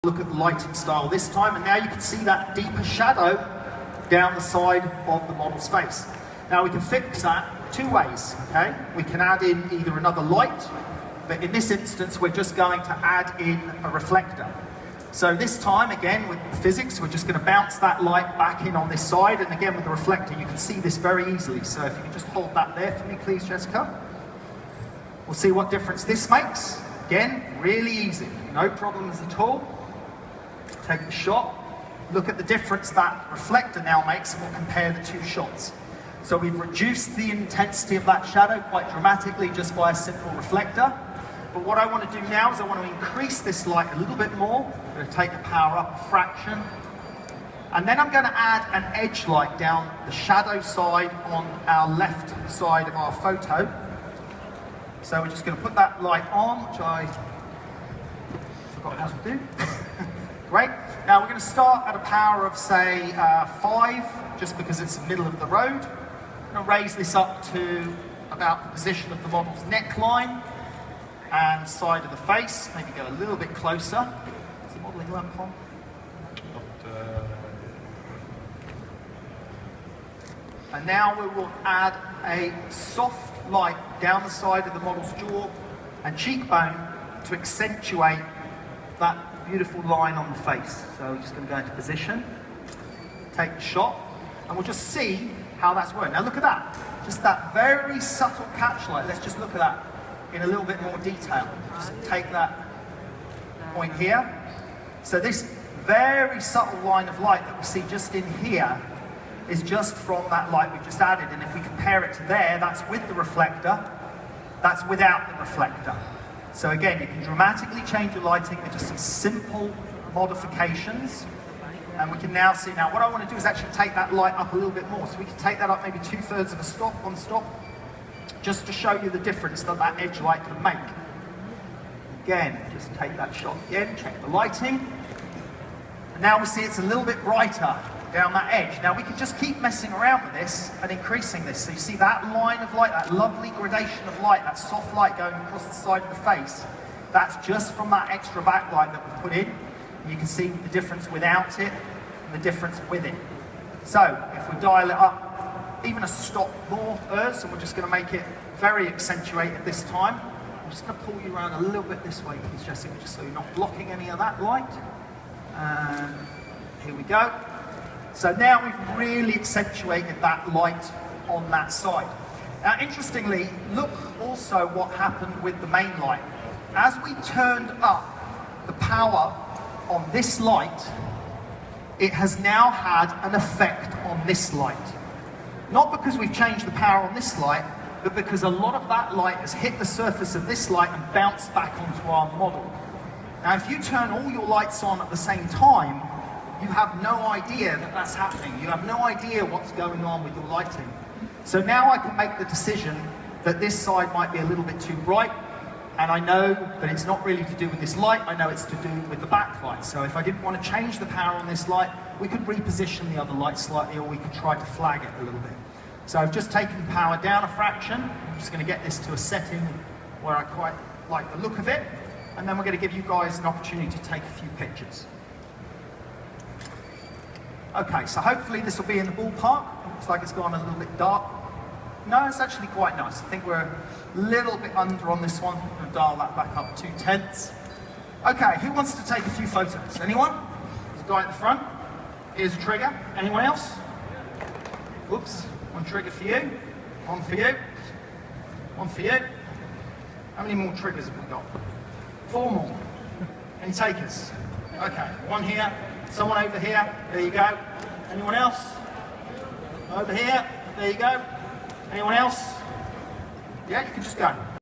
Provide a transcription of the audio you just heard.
Look at the lighting style this time, and now you can see that deeper shadow down the side of the model's face. Now we can fix that two ways, okay? We can add in either another light, but in this instance we're just going to add in a reflector. So this time, again with physics, we're just going to bounce that light back in on this side, and again with the reflector you can see this very easily. So if you can just hold that there for me please, Jessica. We'll see what difference this makes. Again, really easy, no problems at all. Take the shot, look at the difference that reflector now makes, and we'll compare the two shots. So we've reduced the intensity of that shadow quite dramatically just by a simple reflector. But what I want to do now is I want to increase this light a little bit more. I'm going to take the power up a fraction. And then I'm going to add an edge light down the shadow side on our left side of our photo. So we're just going to put that light on, which I forgot how to do. Great. Now we're going to start at a power of say 5, just because it's the middle of the road. I'm going to raise this up to about the position of the model's neckline and side of the face. Maybe go a little bit closer. Is the modeling lamp on? And now we will add a soft light down the side of the model's jaw and cheekbone to accentuate that beautiful line on the face. So we're just going to go into position, take the shot, and we'll just see how that's working. Now look at that, just that very subtle catch light. Let's just look at that in a little bit more detail. Just take that point here. So this very subtle line of light that we see just in here is just from that light we've just added, and if we compare it to there, that's with the reflector, that's without the reflector. So again, you can dramatically change your lighting with just some simple modifications. And we can now see, now what I want to do is actually take that light up a little bit more. So we can take that up maybe 2/3 of a stop, one stop, just to show you the difference that that edge light can make. Again, just take that shot again, check the lighting. And now we see it's a little bit brighter down that edge. Now we can just keep messing around with this and increasing this. So you see that line of light, that lovely gradation of light, that soft light going across the side of the face. That's just from that extra backlight that we've put in. You can see the difference without it and the difference with it. So if we dial it up even a stop more, so we're just going to make it very accentuated this time. I'm just going to pull you around a little bit this way, please, Jessica, just so you're not blocking any of that light. And here we go. So now we've really accentuated that light on that side. Now interestingly, look also what happened with the main light. As we turned up the power on this light, it has now had an effect on this light. Not because we've changed the power on this light, but because a lot of that light has hit the surface of this light and bounced back onto our model. Now if you turn all your lights on at the same time, you have no idea that that's happening. You have no idea what's going on with your lighting. So now I can make the decision that this side might be a little bit too bright, and I know that it's not really to do with this light, I know it's to do with the backlight. So if I didn't want to change the power on this light, we could reposition the other light slightly, or we could try to flag it a little bit. So I've just taken the power down a fraction. I'm just going to get this to a setting where I quite like the look of it, and then we're going to give you guys an opportunity to take a few pictures. Okay, so hopefully this will be in the ballpark. Looks like it's gone a little bit dark. No, it's actually quite nice. I think we're a little bit under on this one. I'm going to dial that back up 2/10. Okay, who wants to take a few photos? Anyone? There's a guy at the front. Here's a trigger. Anyone else? Whoops, one trigger for you. One for you. One for you. How many more triggers have we got? 4 more. Any takers? Okay, one here. Someone over here, there you go. Anyone else? Over here, there you go. Anyone else? Yeah, you can just go.